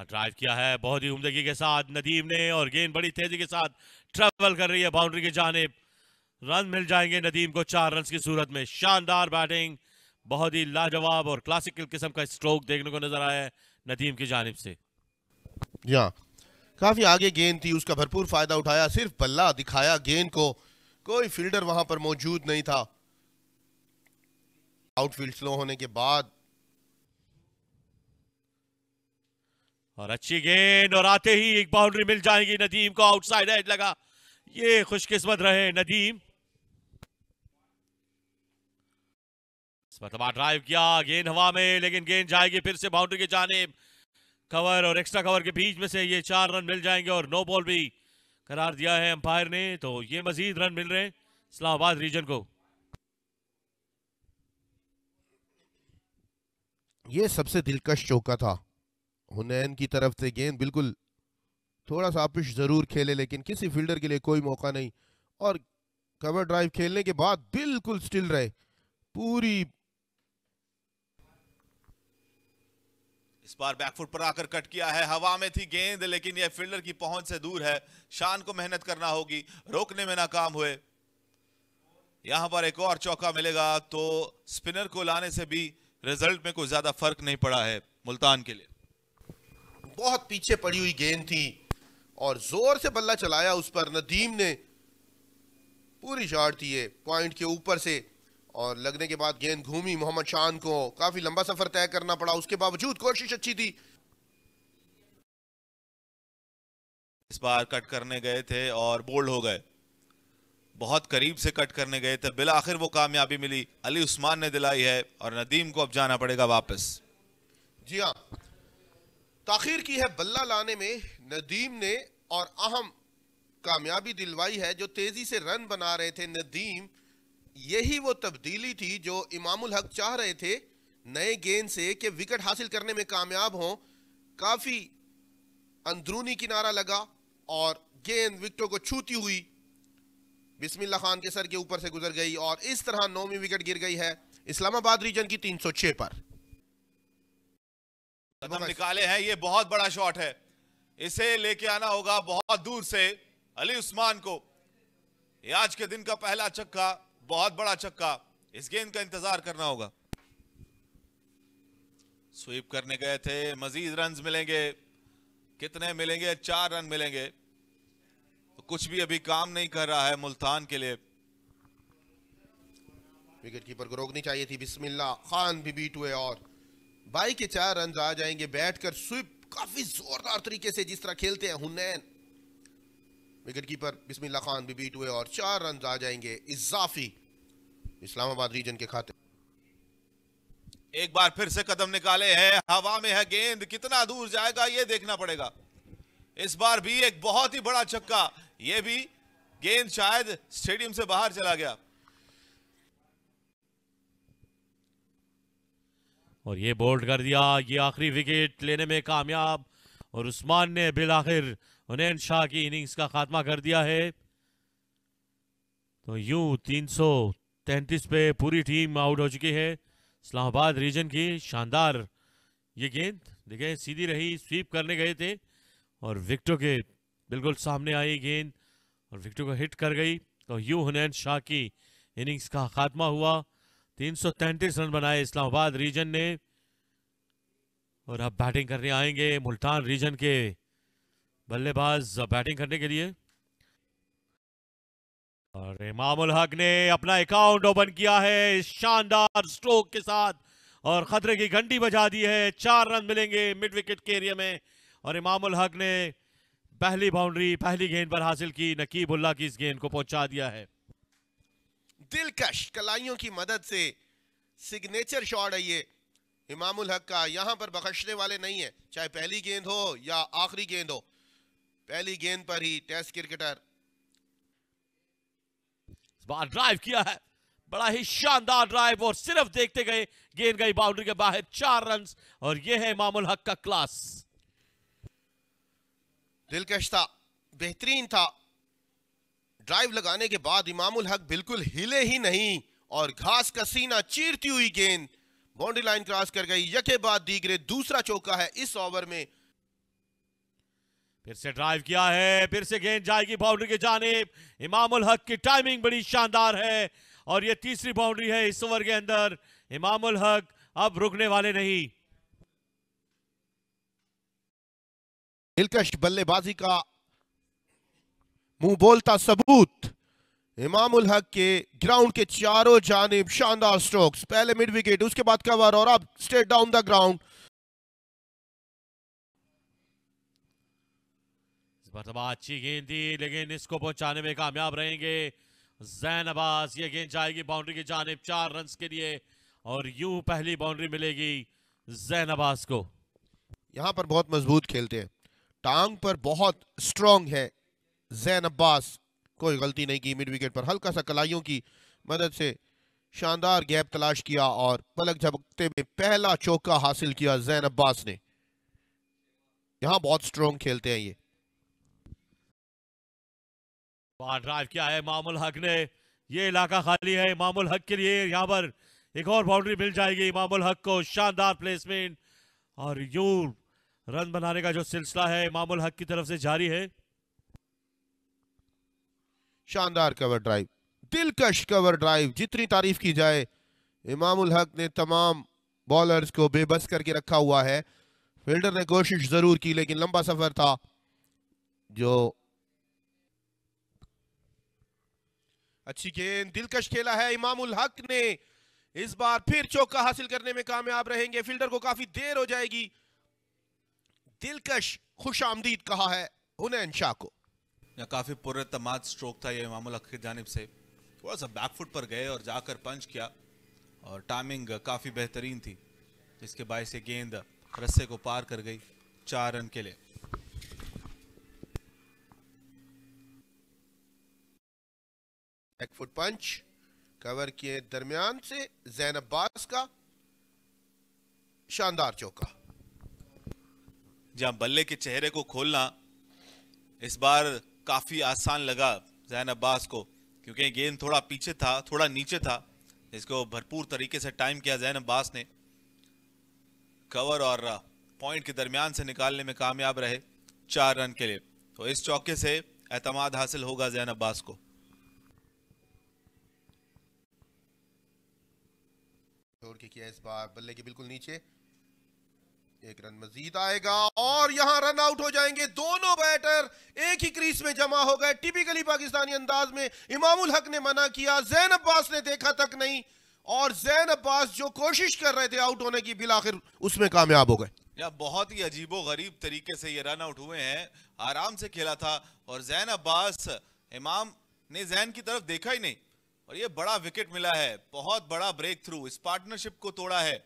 Drive किया है बहुत ही उम्दगी के साथ नदीम ने और गेंद बड़ी तेजी के साथ ट्रेवल कर रही है बाउंड्री की जानिब। रन मिल जाएंगे नदीम को 4 रन की सूरत में। शानदार बैटिंग, बहुत ही लाजवाब और क्लासिकल किस्म का स्ट्रोक देखने को नजर आया है नदीम की जानिब से। काफी आगे गेंद थी, उसका भरपूर फायदा उठाया, सिर्फ बल्ला दिखाया गेंद को, कोई फील्डर वहां पर मौजूद नहीं था। आउटफील्ड स्लो होने के बाद और अच्छी गेंद और आते ही एक बाउंड्री मिल जाएगी नदीम को। आउटसाइड एज लगा, ये खुशकिस्मत रहे नदीम। इस मरतबा ड्राइव किया, गेंद हवा में, लेकिन गेंद जाएगी फिर से बाउंड्री की जानिब। कवर और एक्स्ट्रा कवर के बीच में से ये 4 रन मिल जाएंगे और नो बॉल भी करार दिया है अंपायर ने, तो ये मजीद रन मिल रहे हैं इस्लामाबाद रीजन को। ये सबसे दिलकश चौका था हुनैन की तरफ से। गेंद बिल्कुल थोड़ा सा आपिश जरूर खेले, लेकिन किसी फील्डर के लिए कोई मौका नहीं, और कवर ड्राइव खेलने के बाद बिल्कुल स्टिल रहे पूरी। इस बार बैकफुट पर आकर कट किया है, हवा में थी गेंद लेकिन यह फील्डर की पहुंच से दूर है। शान को मेहनत करना होगी, रोकने में नाकाम हुए। यहां पर एक और चौका मिलेगा तो स्पिनर को लाने से भी रिजल्ट में कोई ज्यादा फर्क नहीं पड़ा है मुल्तान के लिए। बहुत पीछे पड़ी हुई गेंद थी और जोर से बल्ला चलाया उस पर नदीम ने, पूरी शॉट थी ये पॉइंट के ऊपर से, और लगने के बाद गेंद घूमी मोहम्मद शान को। काफी लंबा सफर तय करना पड़ा, उसके बावजूद कोशिश अच्छी थी। इस बार कट करने गए थे और बोल्ड हो गए, बहुत करीब से कट करने गए थे, बिल आखिर वो कामयाबी मिली, अली उस्मान ने दिलाई है और नदीम को अब जाना पड़ेगा वापस। जी हाँ, ताखीर की है बल्ला लाने में नदीम ने और अहम कामयाबी दिलवाई है। जो तेजी से रन बना रहे थे नदीम, यही वो तब्दीली थी जो इमामुल हक चाह रहे थे नए गेंद से कि विकेट हासिल करने में कामयाब हों। काफी अंदरूनी किनारा लगा और गेंद विकेटों को छूती हुई बिस्मिल्लाह खान के सर के ऊपर से गुजर गई और इस तरह 9वीं विकेट गिर गई है इस्लामाबाद रीजन की 306 पर। कदम निकाले हैं, ये बहुत बड़ा शॉट है, इसे लेके आना होगा बहुत दूर से अली उस्मान को। ये आज के दिन का पहला छक्का, बहुत बड़ा छक्का, इस गेंद का इंतजार करना होगा। स्वीप करने गए थे, मजीद रन मिलेंगे, कितने मिलेंगे? 4 रन मिलेंगे, तो कुछ भी अभी काम नहीं कर रहा है मुल्तान के लिए। विकेट कीपर को रोकनी चाहिए थी, बिस्मिल्लाह खान भी बीट हुए और बाई के 4 रन आ जाएंगे। बैठकर स्वीप काफी जोरदार तरीके से जिस तरह खेलते हैं हुनैन। विकेट कीपर बिस्मिल्लाह खान भी बीट हुए और 4 रन आ जाएंगे इजाफी इस्लामाबाद रीजन के खाते। एक बार फिर से कदम निकाले हैं, हवा में है गेंद, कितना दूर जाएगा ये देखना पड़ेगा। इस बार भी एक बहुत ही बड़ा छक्का, ये भी गेंद शायद स्टेडियम से बाहर चला गया। और ये बोल्ड कर दिया, ये आखिरी विकेट लेने में कामयाब और उस्मान ने बिल आखिर हुनैन शाह की इनिंग्स का खात्मा कर दिया है। तो यूं 333 पे पूरी टीम आउट हो चुकी है इस्लामाबाद रीजन की। शानदार ये गेंद देखें, सीधी रही, स्वीप करने गए थे और विकेटों के बिल्कुल सामने आई गेंद और विकेटों को हिट कर गई। तो यूं हुनैन शाह की इनिंग्स का खात्मा हुआ। 333 रन बनाए इस्लामाबाद रीजन ने और अब बैटिंग करने आएंगे मुल्तान रीजन के बल्लेबाज बैटिंग करने के लिए। और इमामुल हक ने अपना अकाउंट ओपन किया है शानदार स्ट्रोक के साथ और खतरे की घंटी बजा दी है। 4 रन मिलेंगे मिड विकेट के एरिया में और इमामुल हक ने पहली बाउंड्री पहली गेंद पर हासिल की। नकीबुल्लाह की इस गेंद को पहुंचा दिया है। दिलकश कलाइयों की मदद से सिग्नेचर शॉट है ये इमामुल हक का, यहां पर बख्शने वाले नहीं है, चाहे पहली गेंद हो या आखिरी गेंद हो। पहली गेंद पर ही टेस्ट क्रिकेटर बार ड्राइव किया है, बड़ा ही शानदार ड्राइव और सिर्फ देखते गए गेंद गई बाउंड्री के बाहर। 4 रन और यह है इमामुल हक का क्लास। दिलकश था, बेहतरीन था। ड्राइव लगाने के बाद इमामुल हक बिल्कुल हिले ही नहीं और घास का सीना चीरती हुई गेंद बाउंड्री लाइन क्रॉस कर गई। यके बाद दीगरे दूसरा चौका है इस ओवर में। फिर से ड्राइव किया है, फिर से गेंद जाएगी बाउंड्री की जानिब। इमामुल हक की टाइमिंग बड़ी शानदार है और ये तीसरी बाउंड्री है इस ओवर के अंदर। इमामुल हक अब रुकने वाले नहीं। दिलकश बल्लेबाजी का मुंह बोलता सबूत। इमामुल हक के ग्राउंड के चारों जानिब शानदार स्ट्रोक्स, पहले मिड विकेट, उसके बाद कवर और अब स्ट्रेट डाउन द ग्राउंड। इस मरतबा अच्छी गेंद थी लेकिन इसको पहुंचाने में कामयाब रहेंगे जैन अब्बास। ये गेंद जाएगी बाउंड्री की जानिब 4 रन्स के लिए और यूं पहली बाउंड्री मिलेगी जैन अब्बास को। यहां पर बहुत मजबूत खेलते हैं, टांग पर बहुत स्ट्रांग है जैन अब्बास। कोई गलती नहीं की मिड विकेट पर, हल्का सा कलाइयों की मदद से शानदार गैप तलाश किया और पलक झपकते में पहला चौका हासिल किया जैन अब्बास ने। यहां बहुत स्ट्रांग खेलते हैं ये। ड्राइव किया है इमामुल हक ने, ये इलाका खाली है इमामुल हक के लिए। यहां पर एक और बाउंड्री मिल जाएगी इमामुल हक को। शानदार प्लेसमेंट और यूं रन बनाने का जो सिलसिला है इमामुल हक की तरफ से जारी है। शानदार कवर ड्राइव, दिलकश कवर ड्राइव, जितनी तारीफ की जाए। इमामुल हक ने तमाम बॉलर्स को बेबस करके रखा हुआ है। फील्डर ने कोशिश जरूर की लेकिन लंबा सफर था। जो अच्छी गेंद, दिलकश खेला है इमामुल हक ने। इस बार फिर चौका हासिल करने में कामयाब रहेंगे। फील्डर को काफी देर हो जाएगी। दिलकश खुशामदीद कहा है हुनैन शाह को। काफी पुरतमाद स्ट्रोक था ये इमामुल हक की जानिब से। थोड़ा सा बैकफुट पर गए और जाकर पंच किया और टाइमिंग काफी बेहतरीन थी, जिसके बायस से गेंद रस्से को पार कर गई 4 रन के लिए। बैकफुट पंच, कवर के दरमियान से जैन अब्बास का शानदार चौका। जहां बल्ले के चेहरे को खोलना इस बार काफी आसान लगा जैन अब्बास को, क्योंकि गेंद थोड़ा पीछे था, थोड़ा नीचे था, जिसको भरपूर तरीके से टाइम किया जैन अब्बास ने। कवर और पॉइंट के दरमियान से निकालने में कामयाब रहे 4 रन के लिए। तो इस चौके से एतमाद हासिल होगा जैन अब्बास को। छोड़ के किया इस बार बल्ले के बिल्कुल नीचे। 1 रन मजीद आएगा और यहां रन आउट हो जाएंगे। दोनों बैटर एक ही क्रीज में जमा हो गए। टिपिकली पाकिस्तानी अंदाज में इमामुल हक ने मना किया, जैन अब्बास ने देखा तक नहीं और जैन अब्बास जो कोशिश कर रहे थे आउट होने की, बिलाखिर उसमें कामयाब हो गए। या बहुत ही अजीबो गरीब तरीके से ये रन आउट हुए हैं। आराम से खेला था और जैन अब्बास, इमाम ने जैन की तरफ देखा ही नहीं और ये बड़ा विकेट मिला है। बहुत बड़ा ब्रेक थ्रू, इस पार्टनरशिप को तोड़ा है।